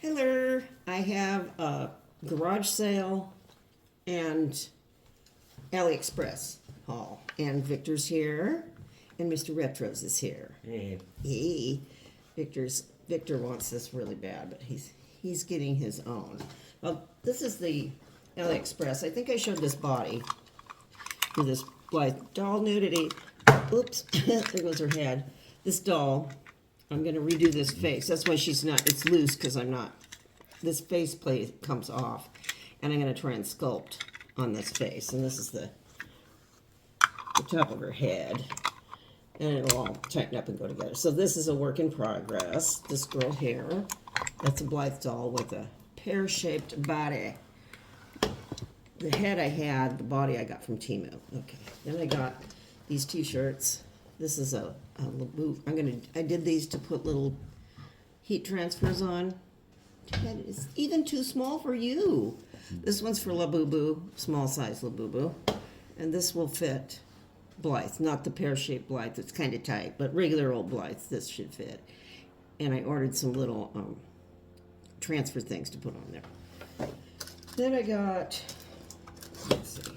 Hello, I have a garage sale and AliExpress haul. And Victor's here, and Mr. Retros is here. Hey. Victor wants this really bad, but he's getting his own. Well, this is the AliExpress. I think I showed this body for this doll nudity. Oops, there goes her head. This doll. I'm going to redo this face. That's why it's loose because I'm not. This face plate comes off. And I'm going to try and sculpt on this face. And this is the top of her head. And it'll all tighten up and go together. So this is a work in progress. This girl here, that's a Blythe doll with a pear-shaped body. The head I had, the body I got from Temu. Okay. Then I got these t-shirts. This is a Labubu. I did these to put little heat transfers on. Ted, it's even too small for you. This one's for Labubu, small size Labubu. And this will fit Blythe, not the pear-shaped Blythe. It's kind of tight, but regular old Blythe, this should fit. And I ordered some little transfer things to put on there. Then I got, let's see.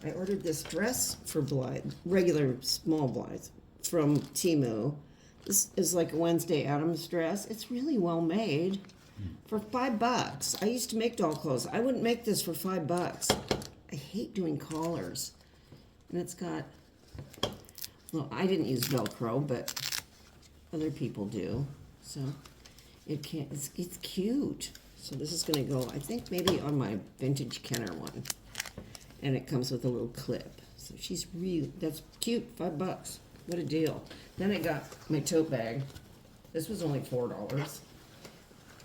I ordered this dress for Blythe, regular small Blythe, from Temu. This is like a Wednesday Addams dress. It's really well made for $5. I used to make doll clothes. I wouldn't make this for $5. I hate doing collars. And it's got, well, I didn't use Velcro, but other people do. So it's cute. So this is going to go, I think maybe on my vintage Kenner one. And it comes with a little clip. So that's cute, $5. What a deal. Then I got my tote bag. This was only $4.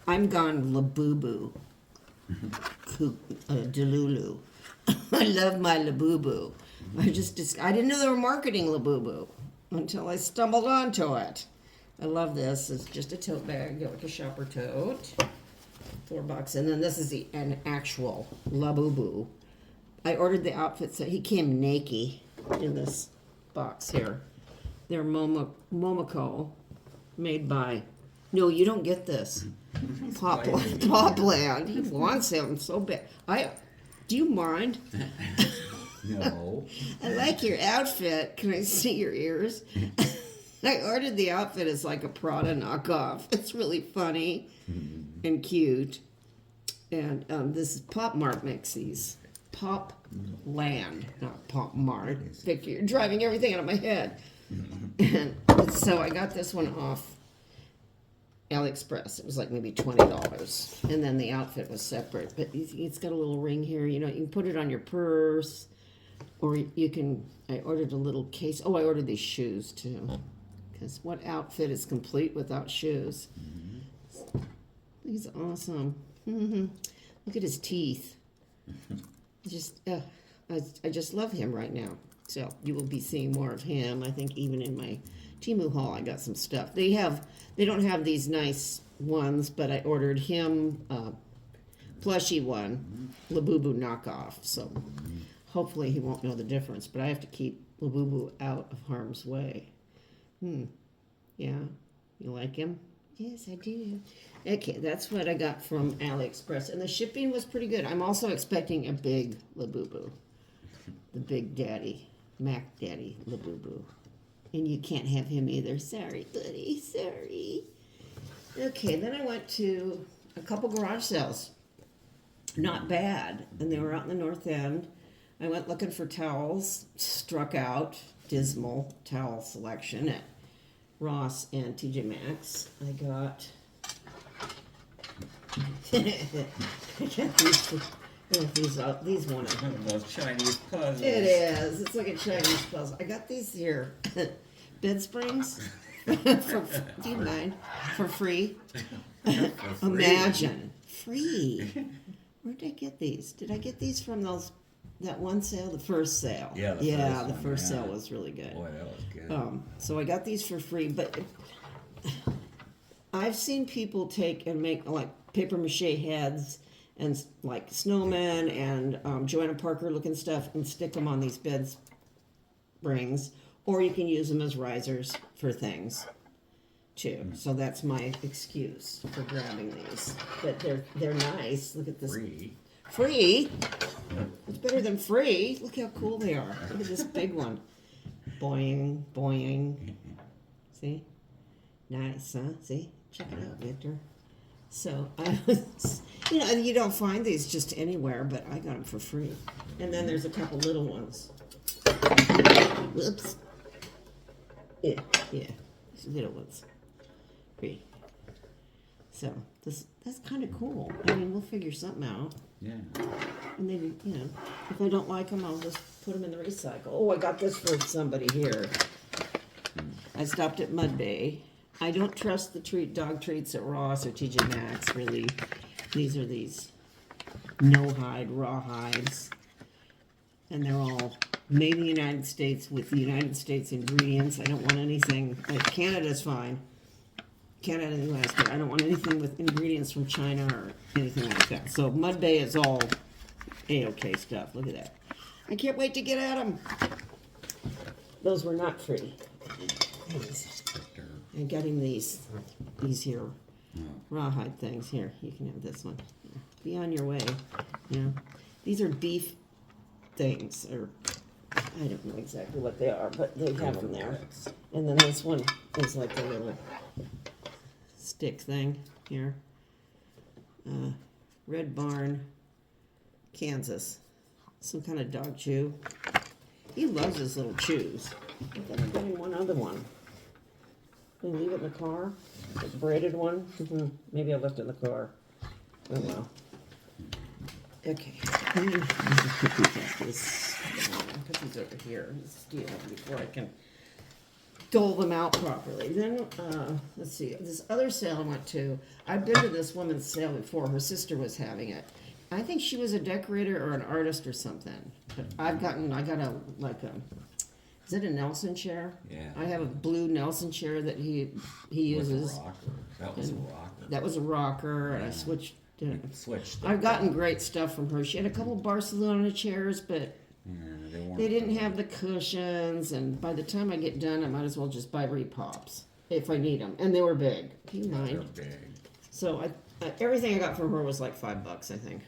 I'm gone Labubu. Delulu. I love my Labubu. I didn't know they were marketing Labubu until I stumbled onto it. I love this. It's just a tote bag, like a shopper tote. $4. And then this is an actual Labubu. I ordered the outfit, so he came naked in this box here. They're Momoko, made by, no, you don't get this. Popland. He wants him so bad. Do you mind? No. I like your outfit. Can I see your ears? I ordered the outfit as like a Prada knockoff. It's really funny and cute. And this is Pop Mart makes these. Pop Land, not Pop Mart. Victor, you're driving everything out of my head. And so I got this one off AliExpress. It was like maybe $20. And then the outfit was separate. But it's got a little ring here. You know, you can put it on your purse. Or you can, I ordered a little case. Oh, I ordered these shoes too. Because what outfit is complete without shoes? He's awesome. Look at his teeth. I just love him right now. So you will be seeing more of him. I think even in my Temu haul, I got some stuff. They don't have these nice ones, but I ordered him a plushy one, Labubu knockoff. So hopefully he won't know the difference. But I have to keep Labubu out of harm's way. Yeah, you like him? Yes, I do. Okay, that's what I got from AliExpress. And the shipping was pretty good. I'm also expecting a big Labubu. The big daddy, Mac Daddy Labubu. And you can't have him either. Sorry, buddy, sorry. Okay, then I went to a couple garage sales. Not bad. And they were out in the North End. I went looking for towels. Struck out. Dismal towel selection at Ross and TJ Maxx. I got these one. One of those Chinese puzzles. It is. It's like a Chinese puzzle. I got these here bed springs. Do you mind? For free. Imagine free. Where did I get these? Did I get these from that one sale, the first sale? Yeah, the first sale was really good. Boy, that was good. So I got these for free, but I've seen people take and make like paper mache heads and like snowmen and Joanna Parker looking stuff and stick them on these bed springs, or you can use them as risers for things too. So that's my excuse for grabbing these. But they're nice. Look at this. Free. Free? It's better than free. Look how cool they are. Look at this big one. Boing, boing. See? Nice, huh? See? Check it out, Victor. So, you don't find these just anywhere, but I got them for free. And then there's a couple little ones. Whoops. Yeah. These little ones. Free. So, that's kind of cool. I mean, we'll figure something out. Yeah. And then, if I don't like them, I'll just put them in the recycle. Oh, I got this for somebody here. I stopped at Mud Bay. I don't trust the dog treats at Ross or TJ Maxx, really. These are these no-hide, raw hides. And they're all made in the United States with the United States ingredients. I don't want anything, Canada's fine. Canada and the US, but I don't want anything with ingredients from China or anything like that. So Mud Bay is all A-OK stuff. Look at that. I can't wait to get at them. Those were not free. I'm getting these here rawhide things. Here, you can have this one. Be on your way. These are beef things, or I don't know exactly what they are, but they have them there. And then this one is like a little stick thing here. Red Barn, Kansas. Some kind of dog chew. He loves his little chews. I think I'm getting one other one. Can I leave it in the car? The braided one? Maybe I left it in the car. Oh well. Okay. I'll put these over here. Steal them before I can dole them out properly. Then, let's see. This other sale I went to, I've been to this woman's sale before. Her sister was having it. I think she was a decorator or an artist or something. But I got is it a Nelson chair? Yeah. I have a blue Nelson chair that he uses. With a rocker. That was a rocker. That was a rocker, and I switched. Switched. I've gotten great stuff from her. She had a couple Barcelona chairs, but they didn't have the cushions. And by the time I get done, I might as well just buy repops if I need them. And they were big. Do you mind? They're big. So everything I got from her was like $5, I think.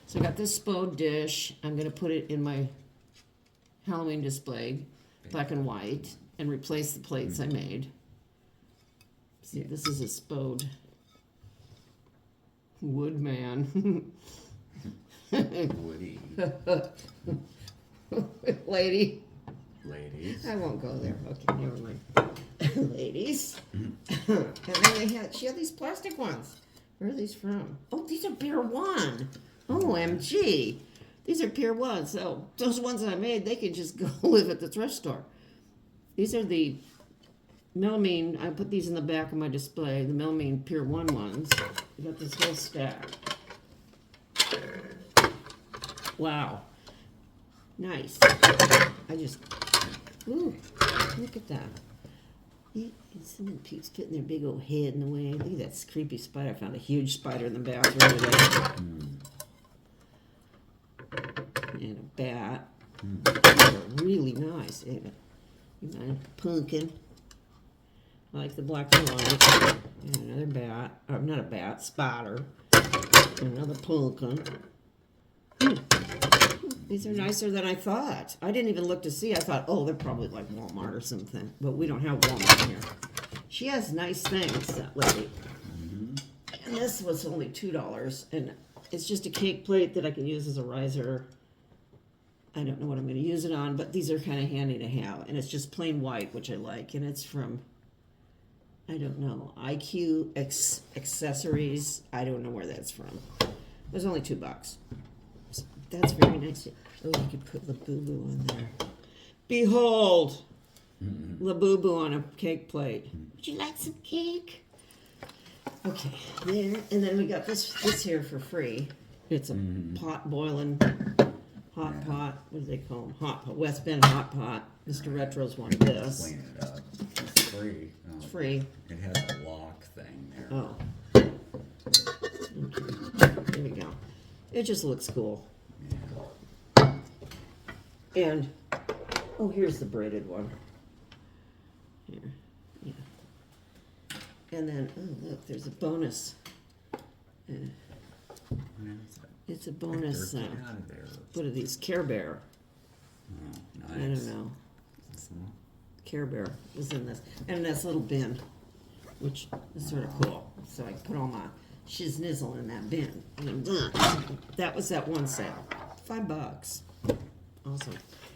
So I got this Spode dish. I'm gonna put it in my Halloween display, black and white, and replace the plates I made. See, this is a Spode Woodman. Woody. Ladies. Ladies. I won't go there. Okay, never mind. Ladies. And then she had these plastic ones. Where are these from? Oh, these are Pier 1. OMG. These are Pier 1. So those ones that I made, they can just go live at the thrift store. These are the Melamine. I put these in the back of my display. The Melamine Pier 1 ones. I got this whole stack. Wow. Nice. Ooh, look at that. Some of the peeps putting their big old head in the way. Look at that creepy spider. I found a huge spider in the bathroom today. And a bat. They're really nice. And pumpkin. I like the black and white. And another bat. Or not a bat, spider. And another pumpkin. These are nicer than I thought. I didn't even look to see. I thought, oh, they're probably like Walmart or something. But we don't have Walmart here. She has nice things, that lady. And this was only $2. And it's just a cake plate that I can use as a riser. I don't know what I'm going to use it on, but these are kind of handy to have. And it's just plain white, which I like. And it's from, I don't know, IQ Accessories. I don't know where that's from. It was only $2. That's very nice. Oh, you could put Labubu on there. Behold! Labubu on a cake plate. Would you like some cake? Okay, there. And then we got this here for free. It's a pot boiling, hot pot. What do they call them? Hot pot. West Bend hot pot. Mr. Retro's wanted this. Clean it up. It's free. It's free. It has a lock thing there. Oh. Okay. There we go. It just looks cool. And, oh, here's the braided one. Here, yeah. And then, oh look, there's a bonus. What is it? It's a bonus. Victor, get out of there. What are these? Care Bear. Oh, nice. I don't know. Care Bear was in this. And this little bin, which is sort of cool. So I put all my shiznizzle in that bin. And that was that one sale. $5. Awesome.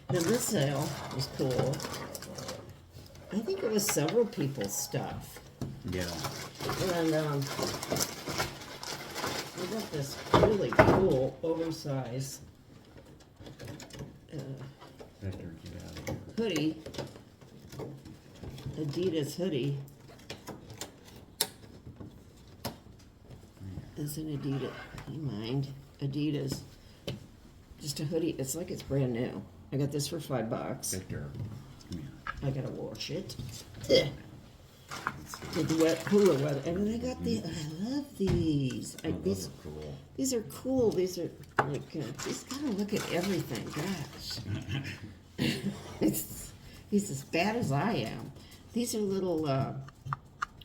Then this sale was cool. I think it was several people's stuff. Yeah. And I got this really cool, oversized Victor, get out of here. hoodie, Adidas hoodie. It's an Adidas, mind, Adidas. Just a hoodie, it's like it's brand new. I got this for $5. Victor, come here. I gotta wash it. With wet cooler weather. And then I got the, I love these. Oh, those are cool. These are cool. These are like, just gotta look at everything. Gosh. He's as bad as I am. These are little,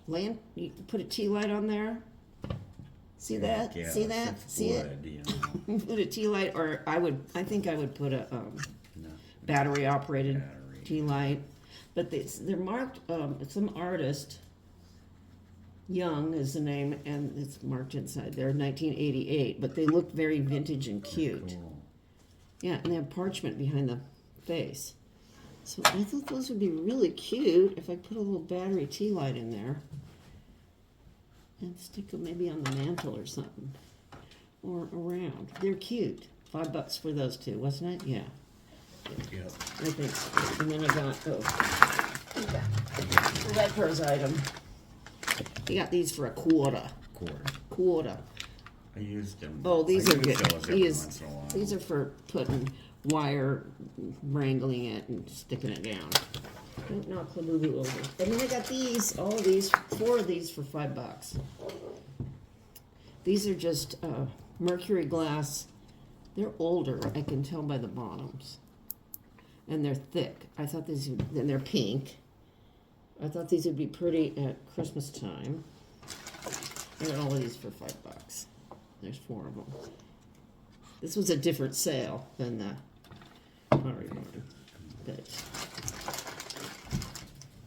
lamp, you put a tea light on there. See that? Yeah, See that? it's See wood, it? you know. Put a tea light, or I think I would put a, No. battery operated Battery. tea light. But they're marked, some artist, Young is the name, and it's marked inside there, 1988, but they look very vintage and cute. Cool. Yeah, and they have parchment behind the face. So I thought those would be really cute if I put a little battery tea light in there. And stick them maybe on the mantle or something. Or around. They're cute. $5 for those two, wasn't it? Yeah. Yep. I think so. And then I got, Ledper's item. I got these for $0.25. Quarter. I used them. Oh, these I are use good. those every once in a while. These are for putting wire, wrangling it and sticking it down. Don't knock the movie over. And then I got these, all of these, 4 of these for $5. These are just mercury glass. They're older, I can tell by the bottoms. And they're thick. I thought these would, and they're pink. I thought these would be pretty at Christmas time. I got all of these for $5. There's 4 of them. This was a different sale than the Pottery Barn, but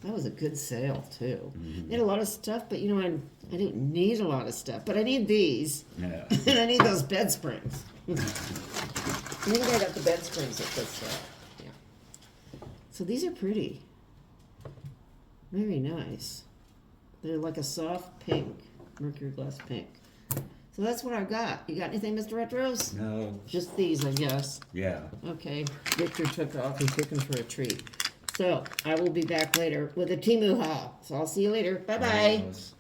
that was a good sale too. They had a lot of stuff, but you know, I didn't need a lot of stuff, but I need these, Yeah. and I need those bed springs. I think I got the bed springs at this sale. Yeah. So these are pretty, very nice. They're like a soft pink, mercury glass pink. So that's what I've got. You got anything, Mr. Retros? No. Just these, I guess. Yeah. Okay, Victor took off. He's looking for a treat. So I will be back later with a Temu haul. So I'll see you later. Bye-bye. Yes.